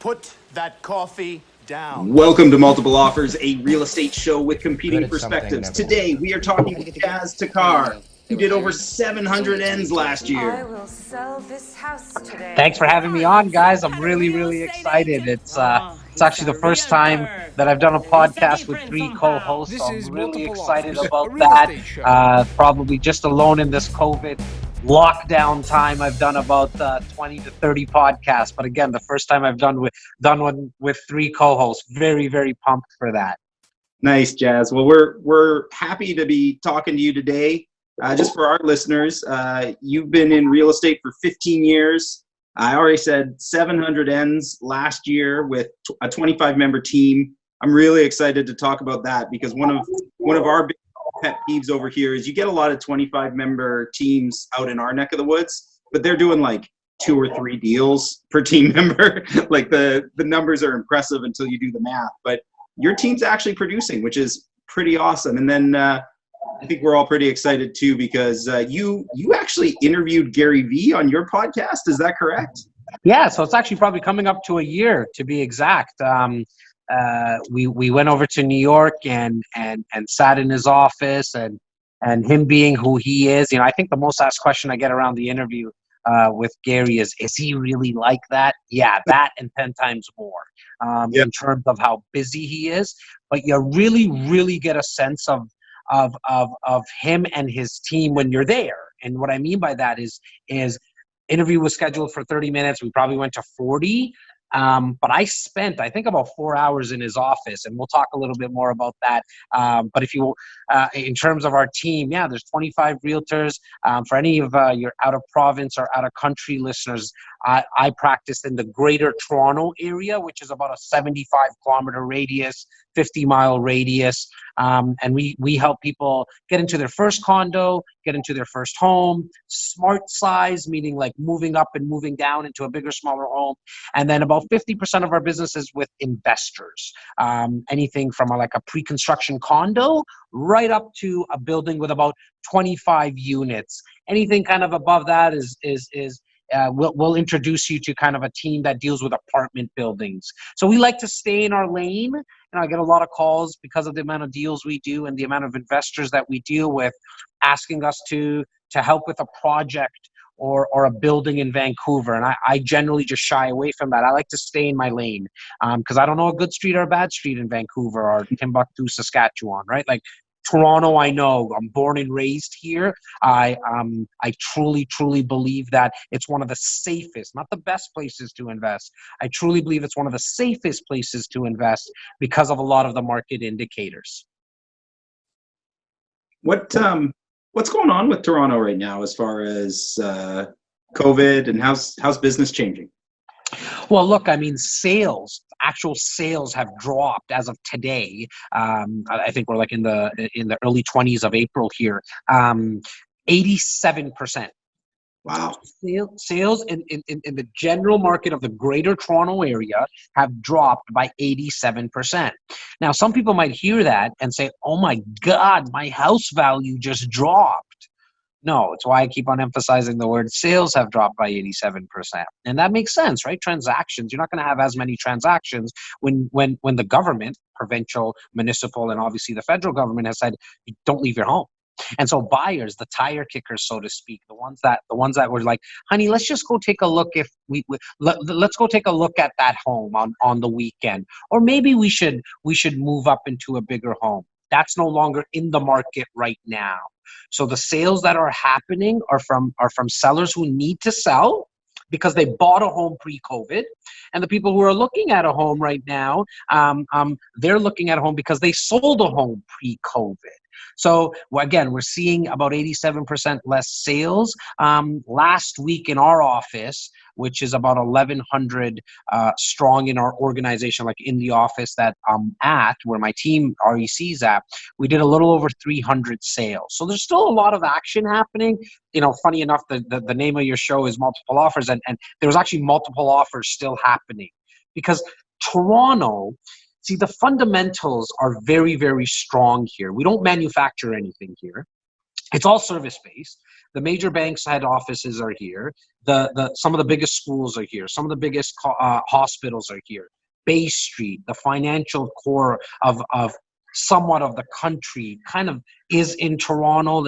Put that coffee down. Welcome to Multiple Offers, a real estate show with competing perspectives. Today, we are talking to Jas Takhar, who did over 700 ends last I year. will sell this house today. Thanks for having me on, guys. I'm really excited. It's actually the first time that I've done a podcast with three co-hosts, so I'm really excited about that. Probably just alone in this COVID lockdown time, I've done about 20 to 30 podcasts. But again, the first time I've done one with three co-hosts. Very pumped for that. Nice, Jas. Well, we're happy to be talking to you today. Just for our listeners, you've been in real estate for 15 years. I already said 700 ends last year with a 25-member team. I'm really excited to talk about that because one of our big pet peeves over here is you get a lot of 25-member teams out in our neck of the woods, but they're doing like 2 or 3 deals per team member. Like the numbers are impressive until you do the math, but your team's actually producing, which is pretty awesome. And then I think we're all pretty excited too because you actually interviewed Gary Vee on your podcast. Is that correct? Yeah, so it's actually probably coming up to a year to be exact. We went over to New York and sat in his office and him being who he is. You know, I think the most asked question I get around the interview with Gary is he really like that? Yeah, that and 10 times more in terms of how busy he is. But you really get a sense of him and his team when you're there. And what I mean by that is interview was scheduled for 30 minutes. We probably went to 40. But I spent, I think, about 4 hours in his office, and we'll talk a little bit more about that. But if you, in terms of our team, yeah, there's 25 realtors. For any of your out of province or out of country listeners, I practice in the Greater Toronto area, which is about a 75-kilometer radius, 50-mile radius. And we help people get into their first condo, get into their first home, smart size, meaning like moving up and moving down into a bigger, smaller home. And then about 50% of our business is with investors. Anything from like a pre-construction condo right up to a building with about 25 units. Anything kind of above that we'll introduce you to kind of a team that deals with apartment buildings. So we like to stay in our lane. And I get a lot of calls because of the amount of deals we do and the amount of investors that we deal with asking us to help with a project or a building in Vancouver. And I generally just shy away from that. I like to stay in my lane because I don't know a good street or a bad street in Vancouver or Timbuktu, Saskatchewan, right? Like Toronto, I know. I'm born and raised here. I truly believe that it's one of the safest, not the best places to invest. I truly believe it's one of the safest places to invest because of a lot of the market indicators. What's going on with Toronto right now as far as COVID and how's business changing? Well, look, I mean, actual sales have dropped as of today. I think we're like in the early 20s of April here. 87%. Wow. Sales in the general market of the Greater Toronto area have dropped by 87%. Now, some people might hear that and say, oh my God, my house value just dropped. No, it's why I keep on emphasizing the word sales have dropped by 87%. And that makes sense, right? Transactions, you're not going to have as many transactions when the government, provincial, municipal, and obviously the federal government has said, don't leave your home. And so buyers, the tire kickers, so to speak, the ones that were like, honey, let's just go take a look let's go take a look at that home on the weekend. Or maybe we should move up into a bigger home. That's no longer in the market right now. So the sales that are happening are from sellers who need to sell because they bought a home pre-COVID, and the people who are looking at a home right now, they're looking at a home because they sold a home pre-COVID. So again, we're seeing about 87% less sales. Last week in our office, which is about 1,100 strong in our organization, like in the office that I'm at, where my team REC's at, we did a little over 300 sales. So there's still a lot of action happening. You know, funny enough, the name of your show is Multiple Offers, and there was actually multiple offers still happening because Toronto, see, the fundamentals are very strong here. We don't manufacture anything here. It's all service-based. The major banks' head offices are here. Some of the biggest schools are here. Some of the biggest hospitals are here. Bay Street, the financial core of somewhat of the country, kind of is in Toronto.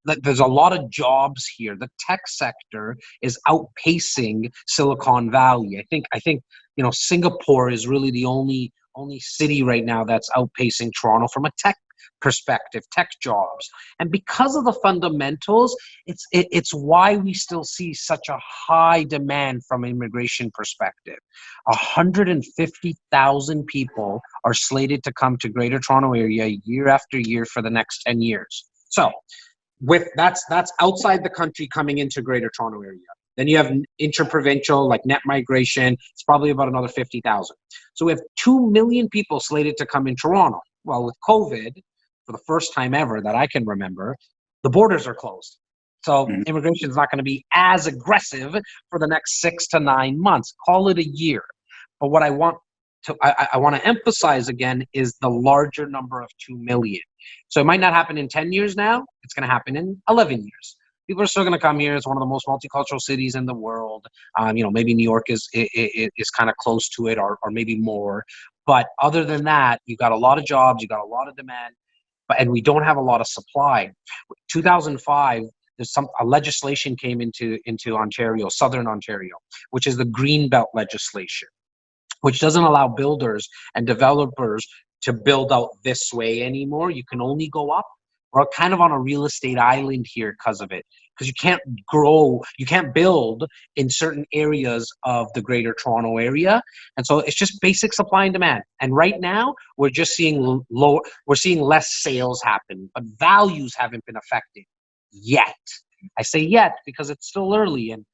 There's a lot of jobs here. The tech sector is outpacing Silicon Valley. I think Singapore is really the only city right now that's outpacing Toronto from a tech perspective, tech jobs. And because of the fundamentals, it's why we still see such a high demand from an immigration perspective. 150,000 people are slated to come to Greater Toronto Area year after year for the next 10 years. So with that's outside the country coming into Greater Toronto Area. Then you have interprovincial, like net migration. It's probably about another 50,000. So we have 2 million people slated to come in Toronto. Well, with COVID, for the first time ever that I can remember, the borders are closed. So immigration is not going to be as aggressive for the next 6 to 9 months. Call it a year. But what I want to emphasize again is the larger number of 2 million. So it might not happen in 10 years now. It's going to happen in 11 years. People are still going to come here. It's one of the most multicultural cities in the world. Maybe New York is kind of close to it, or maybe more. But other than that, you've got a lot of jobs, you've got a lot of demand, and we don't have a lot of supply. 2005, a legislation came into Ontario, Southern Ontario, which is the Greenbelt legislation, which doesn't allow builders and developers to build out this way anymore. You can only go up. We're kind of on a real estate island here because of it. Because you can't build in certain areas of the Greater Toronto Area. And so it's just basic supply and demand. And right now, we're just seeing less sales happen, but values haven't been affected yet. I say yet because it's still early. And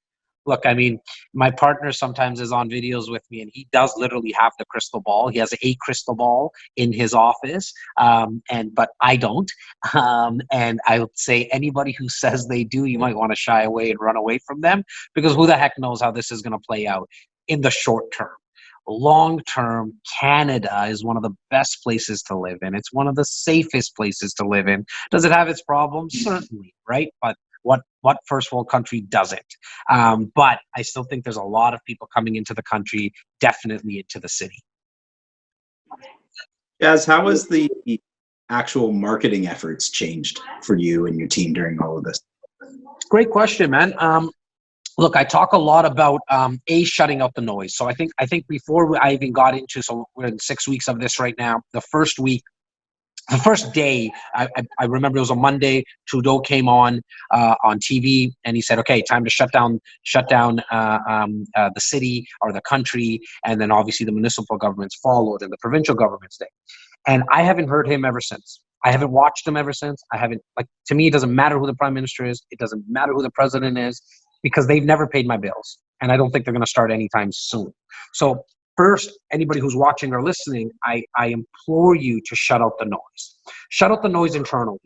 look, I mean, my partner sometimes is on videos with me, and he does literally have the crystal ball. He has a crystal ball in his office, but I don't. And I would say anybody who says they do, you might want to shy away and run away from them, because who the heck knows how this is going to play out in the short term. Long term, Canada is one of the best places to live in. It's one of the safest places to live in. Does it have its problems? Certainly, right? But what first world country doesn't? But I still think there's a lot of people coming into the country, definitely into the city. Jas, how has the actual marketing efforts changed for you and your team during all of this? Great question, man. Look, I talk a lot about shutting out the noise. So I think before I even got into, so we're in 6 weeks of this right now. The first day, I remember it was a Monday. Trudeau came on TV, and he said, "Okay, time to shut down the city or the country." And then obviously the municipal governments followed, and the provincial governments did. And I haven't heard him ever since. I haven't watched him ever since. To me, it doesn't matter who the prime minister is. It doesn't matter who the president is, because they've never paid my bills, and I don't think they're going to start anytime soon. So first, anybody who's watching or listening, I implore you to shut out the noise. Shut out the noise internally.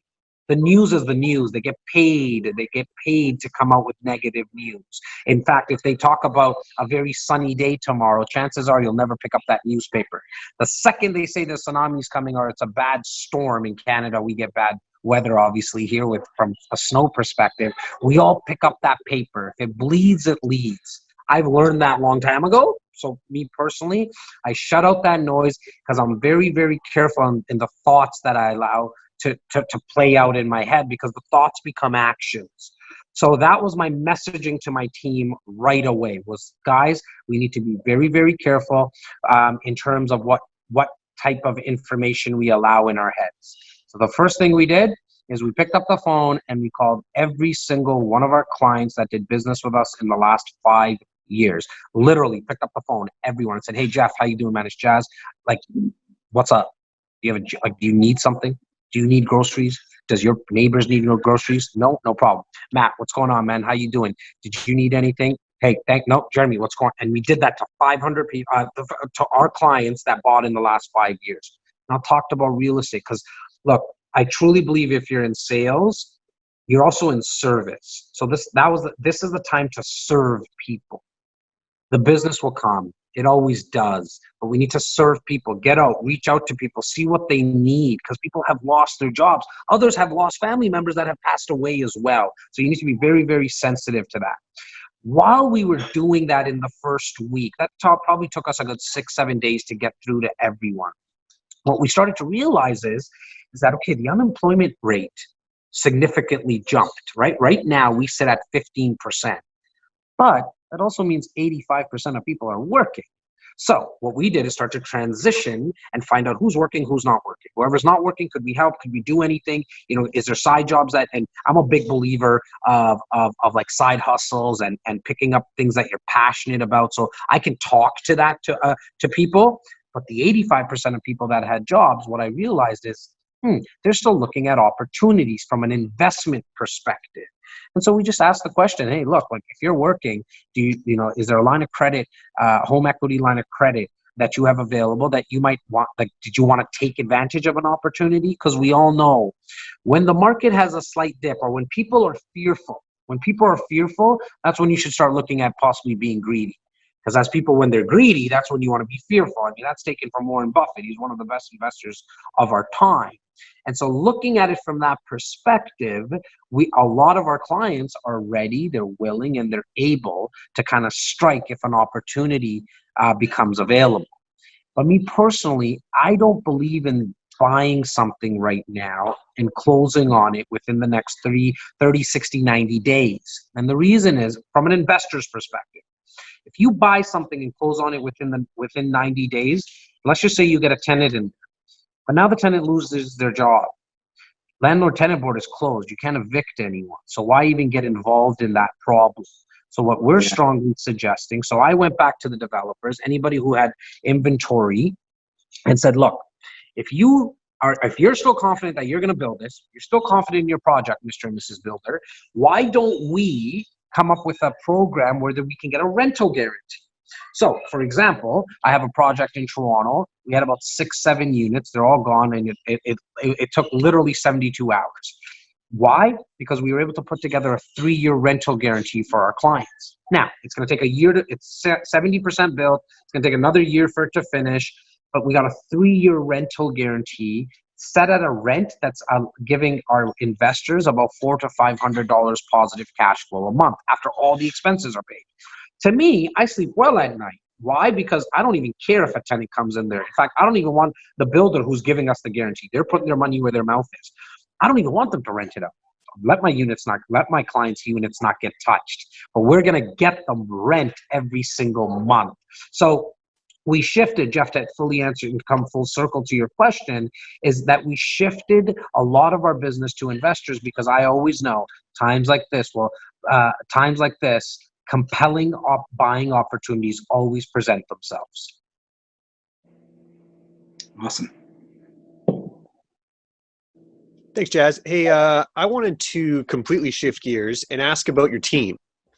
The news is the news. They get paid to come out with negative news. In fact, if they talk about a very sunny day tomorrow, chances are you'll never pick up that newspaper. The second they say the tsunami's coming or it's a bad storm in Canada, we get bad weather obviously here from a snow perspective, we all pick up that paper. If it bleeds, it leads. I've learned that a long time ago. So me personally, I shut out that noise because I'm very, very careful in the thoughts that I allow to play out in my head, because the thoughts become actions. So that was my messaging to my team right away was, guys, we need to be very, very careful in terms of what type of information we allow in our heads. So the first thing we did is we picked up the phone and we called every single one of our clients that did business with us in the last 5 years. Literally picked up the phone, everyone, and said, "Hey, Jeff, how you doing, man? It's Jas. Like, what's up? Do you need something? Do you need groceries? Does your neighbors need no groceries? No problem. Matt, what's going on, man? How you doing? Did you need anything? Hey, no, Jeremy, what's going on?" And we did that to 500 people, to our clients that bought in the last 5 years. Now talked about real estate, because look, I truly believe if you're in sales, you're also in service. So this is the time to serve people. The business will come. It always does. But we need to serve people, get out, reach out to people, see what they need, because people have lost their jobs. Others have lost family members that have passed away as well. So you need to be very, very sensitive to that. While we were doing that in the first week, that probably took us a good 6-7 days to get through to everyone. What we started to realize is that, okay, the unemployment rate significantly jumped, right? Right now we sit at 15%, but that also means 85% of people are working. So what we did is start to transition and find out who's working, who's not working. Whoever's not working, could we help? Could we do anything? You know, is there side jobs that, and I'm a big believer of like side hustles and picking up things that you're passionate about. So I can talk to that to people, but the 85% of people that had jobs, what I realized is, they're still looking at opportunities from an investment perspective. And so we just asked the question, hey, look, like if you're working, is there a line of credit, home equity line of credit that you have available that you might want? Like, did you want to take advantage of an opportunity? Because we all know when the market has a slight dip, or when people are fearful, that's when you should start looking at possibly being greedy. Because as people, when they're greedy, that's when you want to be fearful. I mean, that's taken from Warren Buffett. He's one of the best investors of our time. And so looking at it from that perspective, a lot of our clients are ready, they're willing, and they're able to kind of strike if an opportunity becomes available. But me personally, I don't believe in buying something right now and closing on it within the next 30, 60, 90 days. And the reason is from an investor's perspective. If you buy something and close on it within 90 days, let's just say you get a tenant in, but now the tenant loses their job. Landlord-tenant board is closed. You can't evict anyone. So why even get involved in that problem? So what we're strongly suggesting, so I went back to the developers, anybody who had inventory, and said, look, if you're still confident that you're going to build this, you're still confident in your project, Mr. and Mrs. Builder, why don't we come up with a program where we can get a rental guarantee? So, for example, I have a project in Toronto. We had about 6-7 units. They're all gone, and it took literally 72 hours. Why? Because we were able to put together a 3-year rental guarantee for our clients. Now, it's going to take a year it's 70% built. It's going to take another year for it to finish, but we got a 3-year rental guarantee set at a rent that's giving our investors about $400 to $500 positive cash flow a month after all the expenses are paid. To me, I sleep well at night. Why? Because I don't even care if a tenant comes in there. In fact, I don't even want the builder who's giving us the guarantee. They're putting their money where their mouth is. I don't even want them to rent it out. Let my clients' units not get touched. But we're going to get them rent every single month. So we shifted, Jeff, to fully answer and come full circle to your question, is that we shifted a lot of our business to investors, because I always know times like this, compelling buying opportunities always present themselves. Awesome. Thanks, Jas. Hey, I wanted to completely shift gears and ask about your team,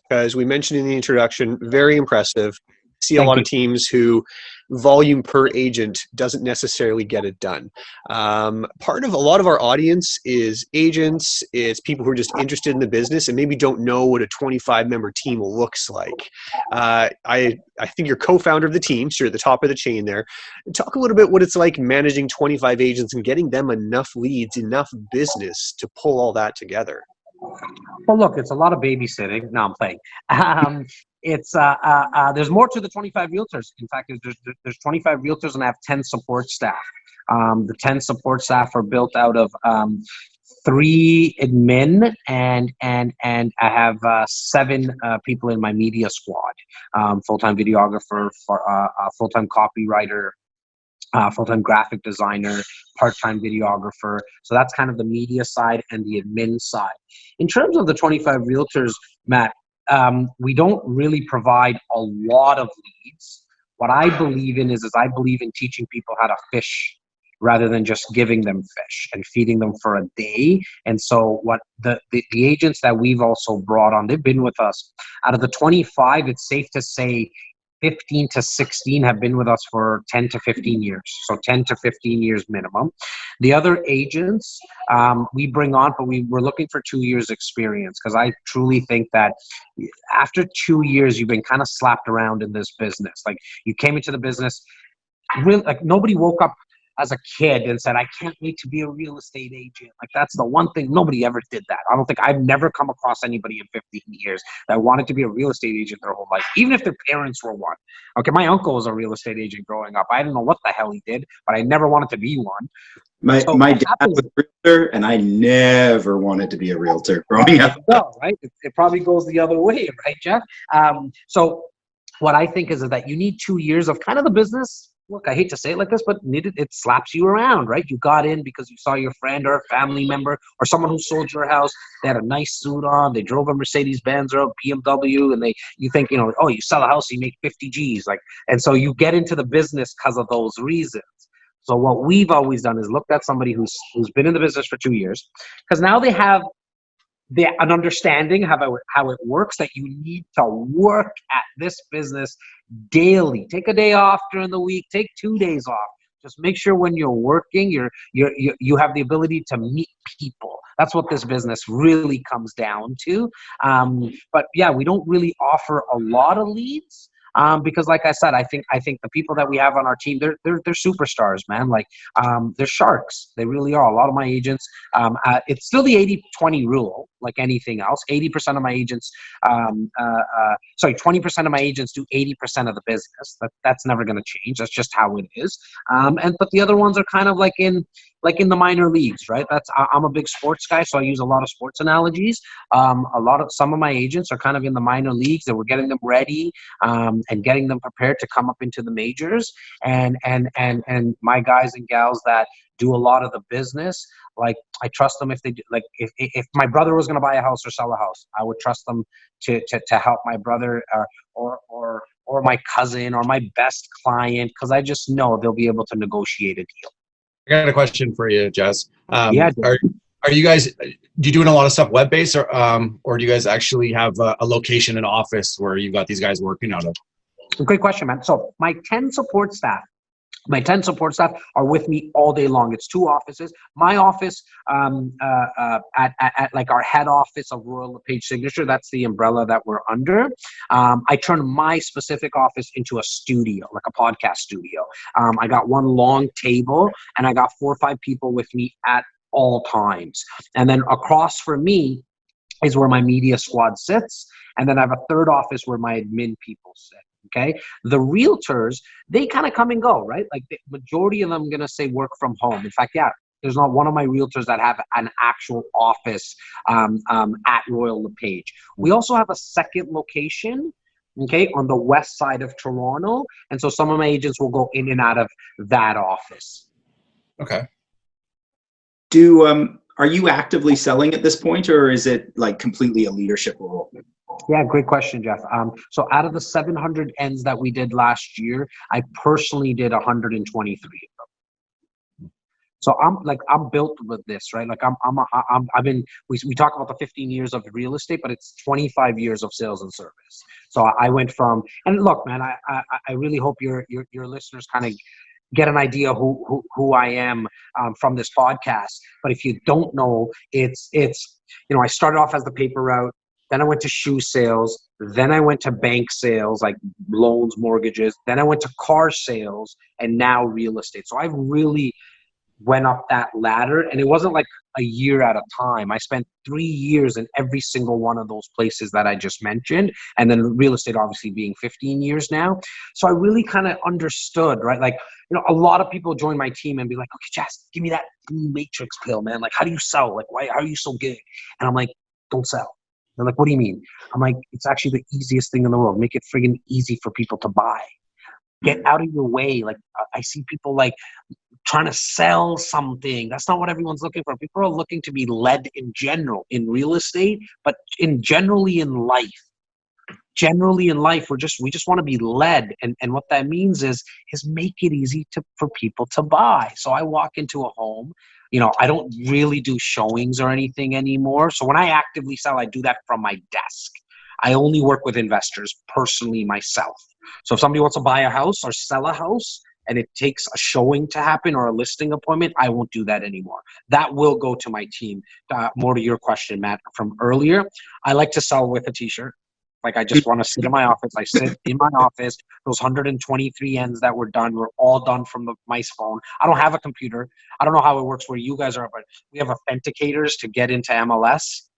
because we mentioned in the introduction, very impressive. See a lot of teams who volume per agent doesn't necessarily get it done. Part of a lot of our audience is agents, it's people who are just interested in the business and maybe don't know what a 25-member team looks like. I think you're co-founder of the team, so you're at the top of the chain there. Talk a little bit what it's like managing 25 agents and getting them enough leads, enough business to pull all that together. Well, look, it's a lot of babysitting. No, I'm playing. There's more to the 25 realtors. In fact, there's 25 realtors, and I have 10 support staff. The 10 support staff are built out of 3 admin, and I have 7 people in my media squad. Full-time videographer, full-time copywriter, full-time graphic designer, part-time videographer. So that's kind of the media side and the admin side. In terms of the 25 realtors, Matt, we don't really provide a lot of leads. What I believe in is I believe in teaching people how to fish rather than just giving them fish and feeding them for a day. And so what the agents that we've also brought on, they've been with us. Out of the 25, it's safe to say 15 to 16 have been with us for 10 to 15 years. So 10 to 15 years minimum. The other agents we bring on, but we're looking for 2 years experience, because I truly think that after 2 years, you've been kind of slapped around in this business. Like, you came into the business, really, like, nobody woke up as a kid and said, I can't wait to be a real estate agent. Like, that's the one thing. Nobody ever did that. I've never come across anybody in 15 years that wanted to be a real estate agent their whole life, even if their parents were one. Okay, my uncle was a real estate agent growing up. I didn't know what the hell he did, but I never wanted to be one. So My what dad happens, was a realtor, and I never wanted to be a realtor growing up. no, right? It probably goes the other way, right, Jeff? So what I think is that you need 2 years of kind of the business. Look, I hate to say it like this, but it slaps you around, right? You got in because you saw your friend or a family member or someone who sold your house. They had a nice suit on. They drove a Mercedes-Benz or a BMW, and you think, oh, you sell a house, you make 50 G's. And so you get into the business because of those reasons. So what we've always done is looked at somebody who's been in the business for 2 years, because now they have an understanding how it works, that you need to work at this business daily. Take a day off during the week, take 2 days off. Just make sure when you're working, you have the ability to meet people. That's what this business really comes down to. But yeah, we don't really offer a lot of leads. Because, like I said, I think the people that we have on our team, they're superstars, man. Like, they're sharks. They really are. A lot of my agents, it's still the 80-20 rule, like anything else. 80% of my agents, 20% of my agents do 80% of the business. That's never going to change. That's just how it is. But the other ones are kind of like in the minor leagues, right? I'm a big sports guy, so I use a lot of sports analogies. Some of my agents are kind of in the minor leagues, and we're getting them ready and getting them prepared to come up into the majors. And my guys and gals that do a lot of the business, like, I trust them. If they do, like, if my brother was going to buy a house or sell a house, I would trust them to help my brother or my cousin or my best client, because I just know they'll be able to negotiate a deal. I got a question for you, Jas. Yeah. Are you guys, do you doing a lot of stuff web-based, or do you guys actually have a location, an office where you've got these guys working out of? Great question, man. So my 10 support staff are with me all day long. It's 2 offices. My office, at like our head office of Royal Lepage Signature, that's the umbrella that we're under. I turn my specific office into a studio, like a podcast studio. I got one long table, and I got 4 or 5 people with me at all times. And then across from me is where my media squad sits. And then I have a third office where my admin people sit. Okay. The realtors, they kind of come and go, right? Like, the majority of them, I'm going to say, work from home. In fact, yeah, there's not one of my realtors that have an actual office at Royal Lepage. We also have a second location, okay, on the west side of Toronto. And so some of my agents will go in and out of that office. Okay. Are you actively selling at this point, or is it like completely a leadership role? Yeah, great question, Jeff. So out of the 700 ends that we did last year, I personally did 123 of them. So I'm built with this, right? Like, we talk about the 15 years of real estate, but it's 25 years of sales and service. So I went from, and look, man, I really hope your listeners kind of get an idea who I am from this podcast. But if you don't know, it's I started off as the paper route. Then I went to shoe sales. Then I went to bank sales, like loans, mortgages. Then I went to car sales, and now real estate. So I really went up that ladder, and it wasn't like a year at a time. I spent 3 years in every single one of those places that I just mentioned. And then real estate, obviously, being 15 years now. So I really kind of understood, right? Like, a lot of people join my team and be like, okay, Jas, give me that blue matrix pill, man. Like, how do you sell? Like, why are you so good? And I'm like, don't sell. They're like, what do you mean? I'm like, it's actually the easiest thing in the world. Make it friggin' easy for people to buy. Get out of your way. Like, I see people like trying to sell something. That's not what everyone's looking for. People are looking to be led in general, in real estate, but generally in life. Generally in life, we just want to be led. And what that means is make it easy for people to buy. So I walk into a home, I don't really do showings or anything anymore. So when I actively sell, I do that from my desk. I only work with investors personally myself. So if somebody wants to buy a house or sell a house and it takes a showing to happen or a listing appointment, I won't do that anymore. That will go to my team. More to your question, Matt, from earlier, I like to sell with a t-shirt. Like I just want to sit in my office. I sit in my office. Those 123 ends that were done were all done from my phone. I don't have a computer. I don't know how it works where you guys are, but we have authenticators to get into MLS.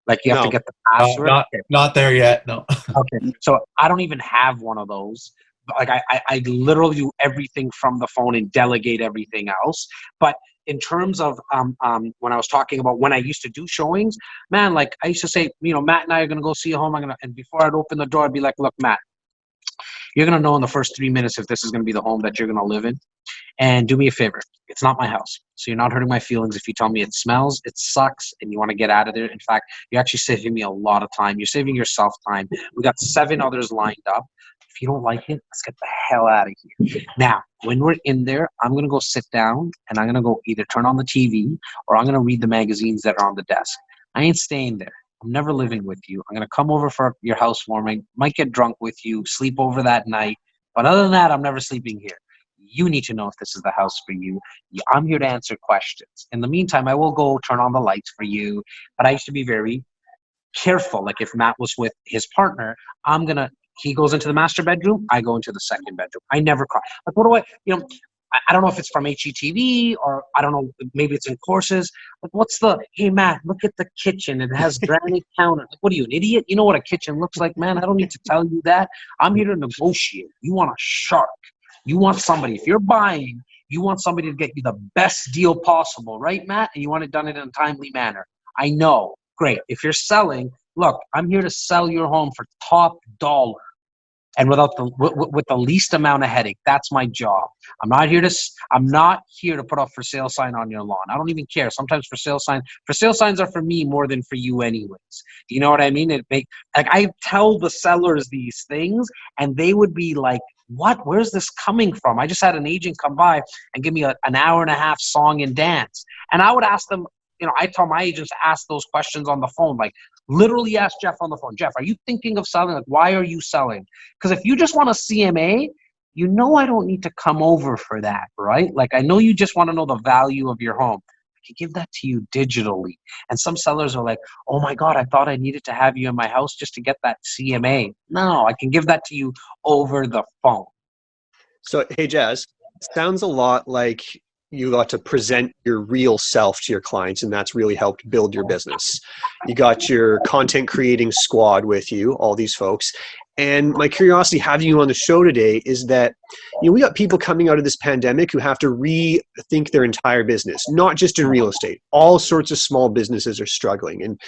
Like you have to No. get the password. Not there yet. No. Okay. So I don't even have one of those. Like I literally do everything from the phone and delegate everything else. But in terms of when I was talking about when I used to do showings, man, like I used to say, Matt and I are gonna go see a home. And before I'd open the door, I'd be like, look, Matt, you're gonna know in the first 3 minutes if this is gonna be the home that you're gonna live in. And do me a favor, it's not my house. So you're not hurting my feelings if you tell me it smells, it sucks, and you want to get out of there. In fact, you're actually saving me a lot of time. You're saving yourself time. We got 7 others lined up. If you don't like it, let's get the hell out of here. Now, when we're in there, I'm going to go sit down and I'm going to go either turn on the TV or I'm going to read the magazines that are on the desk. I ain't staying there. I'm never living with you. I'm going to come over for your housewarming, might get drunk with you, sleep over that night. But other than that, I'm never sleeping here. You need to know if this is the house for you. I'm here to answer questions. In the meantime, I will go turn on the lights for you. But I used to be very careful. Like if Matt was with his partner, he goes into the master bedroom, I go into the second bedroom. I never cry. Like what do I don't know if it's from HGTV or I don't know, maybe it's in courses. Like hey Matt, look at the kitchen. It has granite counter. Like, what are you, an idiot? You know what a kitchen looks like, man? I don't need to tell you that. I'm here to negotiate. You want a shark. You want somebody, if you're buying, you want somebody to get you the best deal possible, right, Matt? And you want it done in a timely manner. I know. Great. If you're selling, look, I'm here to sell your home for top dollar and with the least amount of headache. That's my job. I'm not here to put up for sale sign on your lawn. I don't even care. Sometimes for sale signs are for me more than for you anyways. Do you know what I mean? I tell the sellers these things and they would be like, what? Where's this coming from? I just had an agent come by and give me an hour and a half song and dance. And I would ask them, I tell my agents to ask those questions on the phone, like literally ask Jeff on the phone, Jeff, are you thinking of selling? Like, why are you selling? Because if you just want a CMA, I don't need to come over for that, right? Like, I know you just want to know the value of your home. I can give that to you digitally. And some sellers are like, oh my God, I thought I needed to have you in my house just to get that CMA. No, I can give that to you over the phone. So, hey, Jas, sounds a lot like you got to present your real self to your clients, and that's really helped build your business. You got your content creating squad with you, all these folks. And my curiosity having you on the show today is that, we got people coming out of this pandemic who have to rethink their entire business, not just in real estate. All sorts of small businesses are struggling. And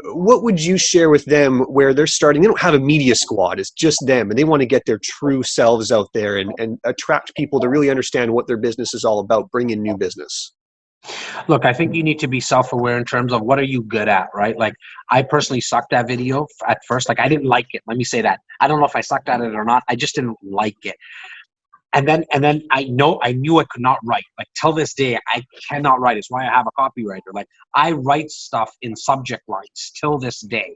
what would you share with them where they're starting? They don't have a media squad. It's just them. And they want to get their true selves out there and attract people to really understand what their business is all about, bring in new business. Look, I think you need to be self-aware in terms of what are you good at, right? Like I personally sucked at video at first. Like I didn't like it. Let me say that. I don't know if I sucked at it or not. I just didn't like it. And then I knew I could not write. Like till this day, I cannot write. It's why I have a copywriter. Like I write stuff in subject lines till this day.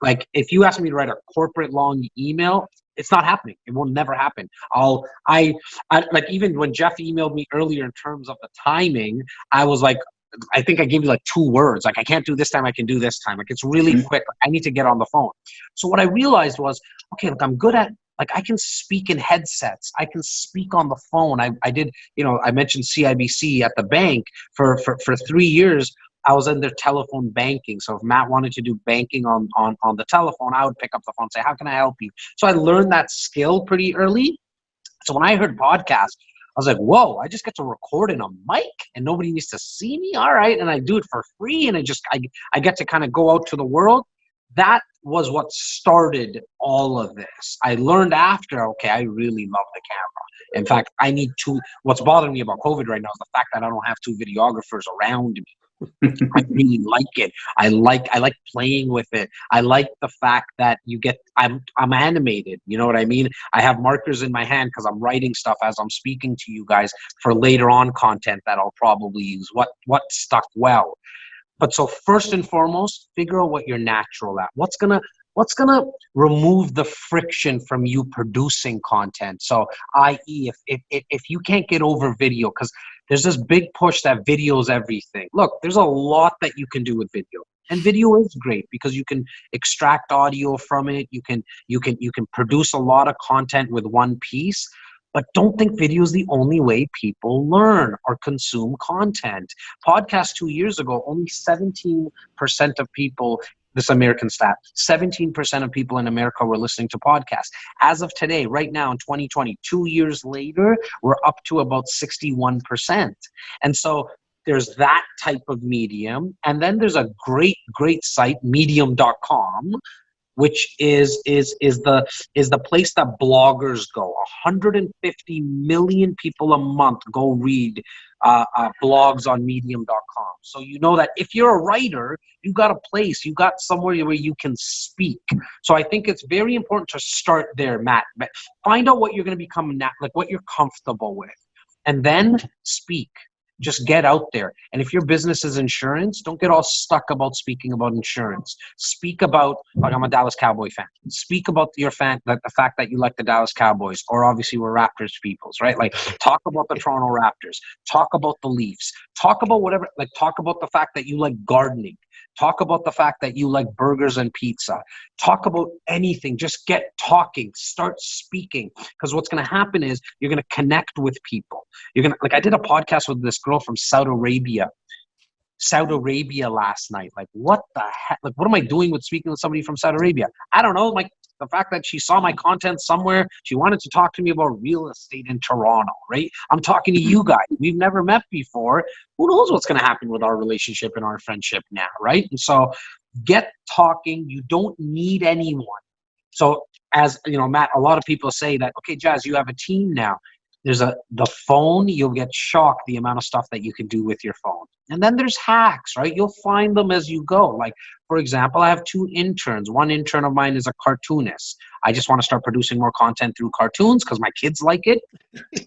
Like if you ask me to write a corporate long email, it's not happening. It will never happen. I like even when Jeff emailed me earlier in terms of the timing, I was like, I think I gave you like 2 words. Like I can't do this time, I can do this time. Like it's really quick. I need to get on the phone. So what I realized was, okay, look, I'm good at, like I can speak in headsets. I can speak on the phone. I did, I mentioned CIBC at the bank for 3 years. I was in their telephone banking. So if Matt wanted to do banking on the telephone, I would pick up the phone and say, how can I help you? So I learned that skill pretty early. So when I heard podcasts, I was like, whoa, I just get to record in a mic and nobody needs to see me. All right. And I do it for free. And I get to kind of go out to the world. That was what started all of this. I learned after, okay, I really love the camera. In fact, what's bothering me about COVID right now is the fact that I don't have 2 videographers around me. I really like it. I like playing with it. I like the fact that I'm animated. You know what I mean? I have markers in my hand because I'm writing stuff as I'm speaking to you guys for later on content that I'll probably use. What stuck well. But so first and foremost, figure out what you're natural at. What's gonna What's going to remove the friction from you producing content? So, i.e., if you can't get over video, because there's this big push that video is everything. Look, there's a lot that you can do with video. And video is great because you can extract audio from it. You can produce a lot of content with one piece. But don't think video is the only way people learn or consume content. Podcasts 2 years ago, only 17% of people, this American stat, 17% of people in America were listening to podcasts. As of today, right now in 2020, 2 years later, we're up to about 61%. And so there's that type of medium. And then there's a great site, medium.com, which is the place that bloggers go. 150 million people a month go read blogs on medium.com. So you know that if you're a writer, you got a place, you got somewhere where you can speak. So I think it's very important to start there, Matt. Find out what you're going to become, like what you're comfortable with, and then speak. Just get out there. And if your business is insurance, don't get all stuck about speaking about insurance. Speak about, like, I'm a Dallas Cowboy fan. Speak about your fan, like the fact that you like the Dallas Cowboys, or obviously we're Raptors peoples, right? Like, talk about the Toronto Raptors. Talk about the Leafs. Talk about whatever, like, talk about the fact that you like gardening. Talk about the fact that you like burgers and pizza. Talk about anything. Just get talking. Start speaking. Because what's going to happen is you're going to connect with people. You're going to, like, I did a podcast with this girl from Saudi Arabia last night. Like, what the heck? Like, what am I doing with speaking with somebody from Saudi Arabia? I don't know. Like, the fact that she saw my content somewhere, she wanted to talk to me about real estate in Toronto, right? I'm talking to you guys. We've never met before. Who knows what's going to happen with our relationship and our friendship now, right? And so get talking. You don't need anyone. So, as you know, Matt, a lot of people say that, okay, Jas, you have a team now. There's the phone. You'll get shocked the amount of stuff that you can do with your phone. And then there's hacks, right? You'll find them as you go. Like, for example, I have 2 interns. One intern of mine is a cartoonist. I just want to start producing more content through cartoons because my kids like it.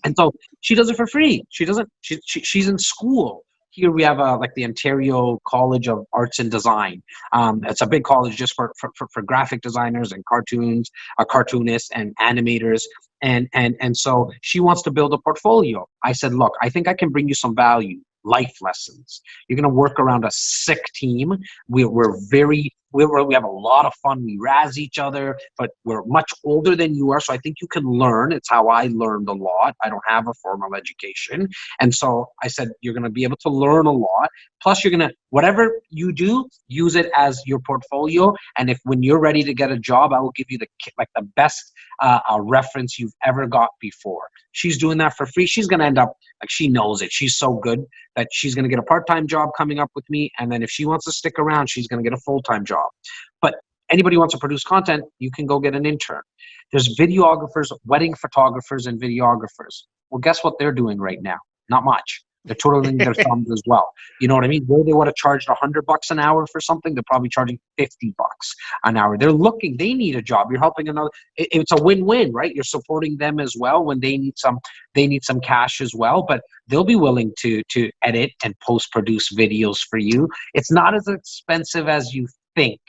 And so she does it for free. She's in school. Here we have like the Ontario College of Arts and Design. It's a big college just for graphic designers and cartoonists and animators. And so she wants to build a portfolio. I said, look, I think I can bring you some value. Life lessons. You're going to work around a sick team. We have a lot of fun. We razz each other, but we're much older than you are. So I think you can learn. It's how I learned a lot. I don't have a formal education. And so I said, you're going to be able to learn a lot. Plus you're going to, whatever you do, use it as your portfolio. And when you're ready to get a job, I will give you the best reference you've ever got before. She's doing that for free. She's going to end up, like, she knows it. She's so good that she's going to get a part-time job coming up with me. And then if she wants to stick around, she's going to get a full-time job. But anybody who wants to produce content, you can go get an intern. There's videographers, wedding photographers, and videographers. Well, guess what they're doing right now? Not much. They're twiddling their thumbs as well. You know what I mean? Where they would have charged $100 an hour for something, they're probably charging $50 an hour. They're looking, they need a job. You're helping another. It's a win-win, right? You're supporting them as well when they need some cash as well, but they'll be willing to edit and post-produce videos for you. It's not as expensive as you think.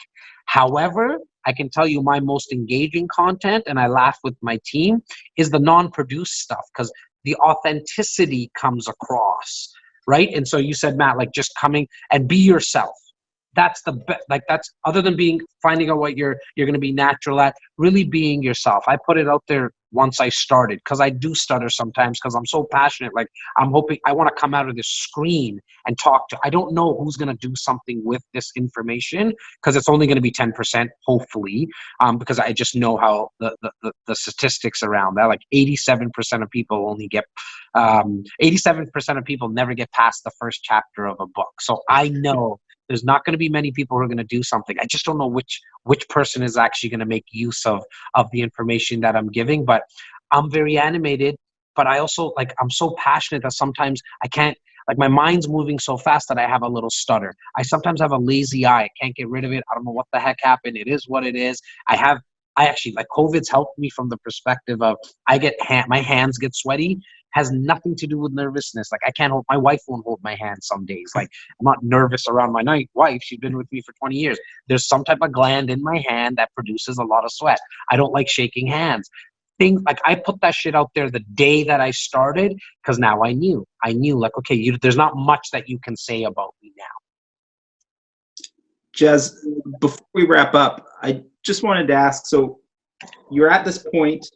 However, I can tell you my most engaging content, and I laugh with my team, is the non-produced stuff, because the authenticity comes across, right? And so you said, Matt, like, just coming and be yourself. That's the best. Like, that's, other than finding out what you're going to be natural at, really being yourself. I put it out there once I started, because I do stutter sometimes because I'm so passionate. Like, I'm hoping, I want to come out of this screen and talk to, I don't know who's going to do something with this information, because it's only going to be 10%, hopefully, because I just know how the statistics around that, like 87% of people only get, 87% of people never get past the first chapter of a book. So I know there's not going to be many people who are going to do something. I just don't know which person is actually going to make use of the information that I'm giving. But I'm very animated, but I also, like, I'm so passionate that sometimes I can't, like, my mind's moving so fast that I have a little stutter. I sometimes have a lazy eye. I can't get rid of it. I don't know what the heck happened. It is what it is. I have I actually, like, COVID's helped me from the perspective of my hands get sweaty. Has nothing to do with nervousness. Like, I can't hold, my wife won't hold my hand some days. Like, I'm not nervous around my wife. She's been with me for 20 years. There's some type of gland in my hand that produces a lot of sweat. I don't like shaking hands. Things like, I put that shit out there the day that I started, because now I knew like, okay, there's not much that you can say about me now. Jas, before we wrap up, I just wanted to ask, so you're at this point,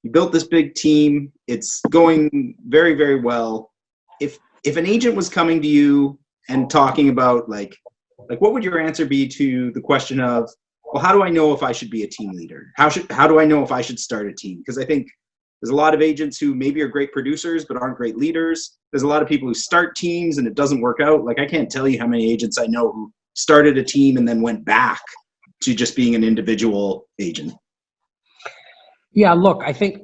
you built this big team, it's going very, very well. If an agent was coming to you and talking about like what would your answer be to the question of, well, how do I know if I should be a team leader? How do I know if I should start a team? Because I think there's a lot of agents who maybe are great producers but aren't great leaders. There's a lot of people who start teams and it doesn't work out. Like, I can't tell you how many agents I know who started a team and then went back to just being an individual agent. Yeah, look, I think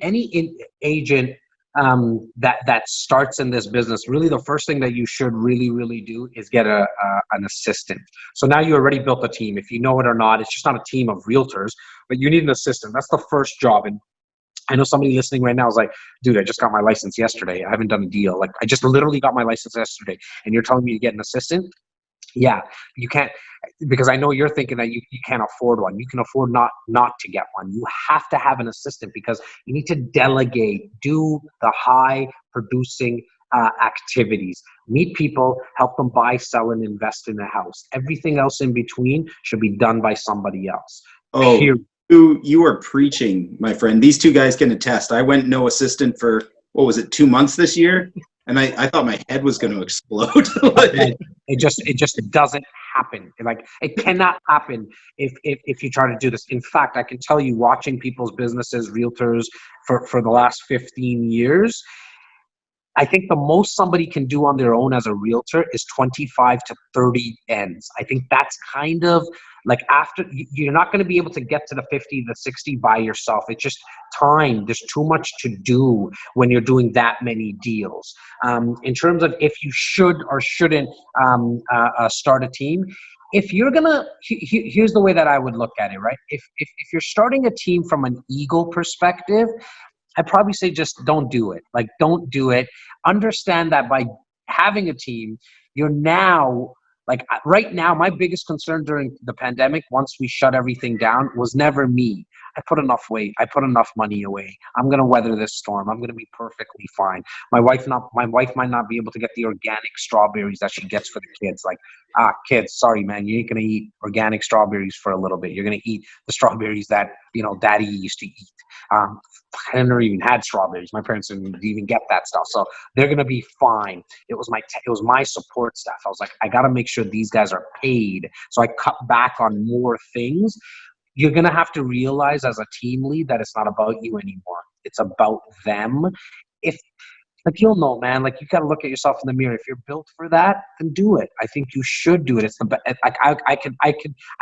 any agent that starts in this business, really the first thing that you should really do is get an assistant. So now you already built a team. If you know it or not, it's just not a team of realtors, but you need an assistant. That's the first job. And I know somebody listening right now is like, dude, I just got my license yesterday. I haven't done a deal. Like, I just literally got my license yesterday, and you're telling me to get an assistant? Yeah, you can't, because I know you're thinking that you can't afford one. You can afford not to get one. You have to have an assistant because you need to delegate, do the high producing activities, meet people, help them buy, sell, and invest in a house. Everything else in between should be done by somebody else. Oh, Here. you are preaching, my friend. These two guys can attest. I went no assistant for, 2 months this year? And I thought my head was going to explode. It just doesn't happen. Like, it cannot happen if you try to do this. In fact, I can tell you, watching people's businesses, realtors, for the last 15 years, I think the most somebody can do on their own as a realtor is 25 to 30 ends. I think that's kind of like, after, you're not going to be able to get to the 50 to 60 by yourself. It's just time. There's too much to do when you're doing that many deals. In terms of if you should or shouldn't start a team, if you're gonna, here's the way that I would look at it, right? If you're starting a team from an ego perspective, I'd probably say just don't do it. Like, don't do it. Understand that by having a team, you're now, like, right now, my biggest concern during the pandemic, once we shut everything down, was never me. I put enough weight. I put enough money away. I'm going to weather this storm. I'm going to be perfectly fine. My wife might not be able to get the organic strawberries that she gets for the kids. Like, kids, sorry, man, you ain't going to eat organic strawberries for a little bit. You're going to eat the strawberries that, daddy used to eat. I never even had strawberries. My parents didn't even get that stuff. So they're going to be fine. It was my support staff. I was like, I got to make sure these guys are paid. So I cut back on more things. You're going to have to realize as a team lead that it's not about you anymore. It's about them. If, like, you'll know, man, like, you got to look at yourself in the mirror. If you're built for that, then do it. I think you should do it. It's the best. Like, I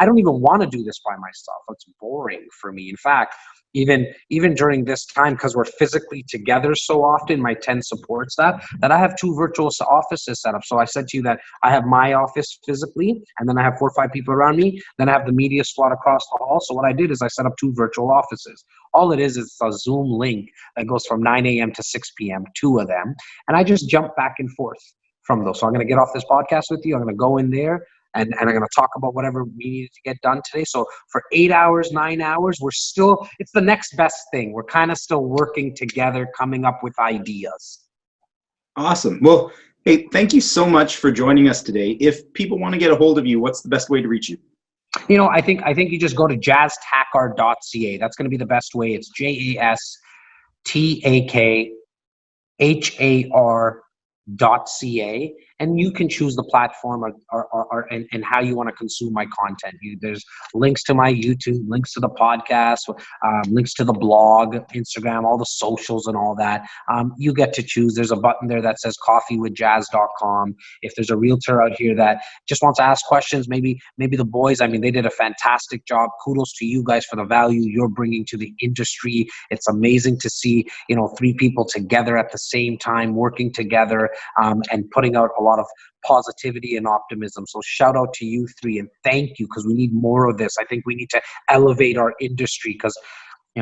don't even want to do this by myself. It's boring for me. In fact, even during this time, because we're physically together so often, my 10 support staff, that I have 2 virtual offices set up. So I said to you that I have my office physically, and then I have 4 or 5 people around me. Then I have the media squad across the hall. So what I did is I set up 2 virtual offices. All it is a Zoom link that goes from 9 a.m. to 6 p.m., 2 of them. And I just jump back and forth from those. So I'm going to get off this podcast with you. I'm going to go in there. And I'm going to talk about whatever we needed to get done today. So for 8 hours, 9 hours, it's the next best thing. We're kind of still working together, coming up with ideas. Awesome. Well, hey, thank you so much for joining us today. If people want to get a hold of you, what's the best way to reach you? I think you just go to jastakhar.ca. That's going to be the best way. It's JASTAKHAR.ca. And you can choose the platform and how you want to consume my content. There's links to my YouTube, links to the podcast, links to the blog, Instagram, all the socials and all that. You get to choose. There's a button there that says coffeewithjas.com. If there's a realtor out here that just wants to ask questions, maybe the boys, they did a fantastic job. Kudos to you guys for the value you're bringing to the industry. It's amazing to see, 3 people together at the same time, working together, and putting out a lot of positivity and optimism. So shout out to you three and thank you, because we need more of this. I think we need to elevate our industry, because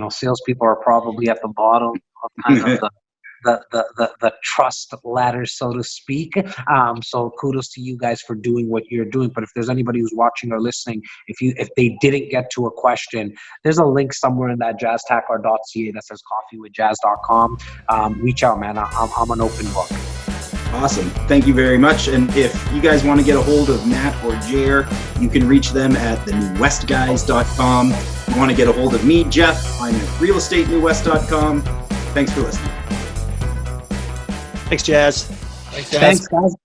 salespeople are probably at the bottom of kind of the trust ladder, so to speak. So kudos to you guys for doing what you're doing. But if there's anybody who's watching or listening, if they didn't get to a question, there's a link somewhere in that jastakhar.ca that says coffeewithjazz.com. Reach out, man. I'm an open book. Awesome. Thank you very much. And if you guys want to get a hold of Matt or Jair, you can reach them at thenewwestguys.com. If you want to get a hold of me, Jeff, I'm at realestatenewwest.com. Thanks for listening. Thanks, Jazz. Thanks, guys. Thanks, guys.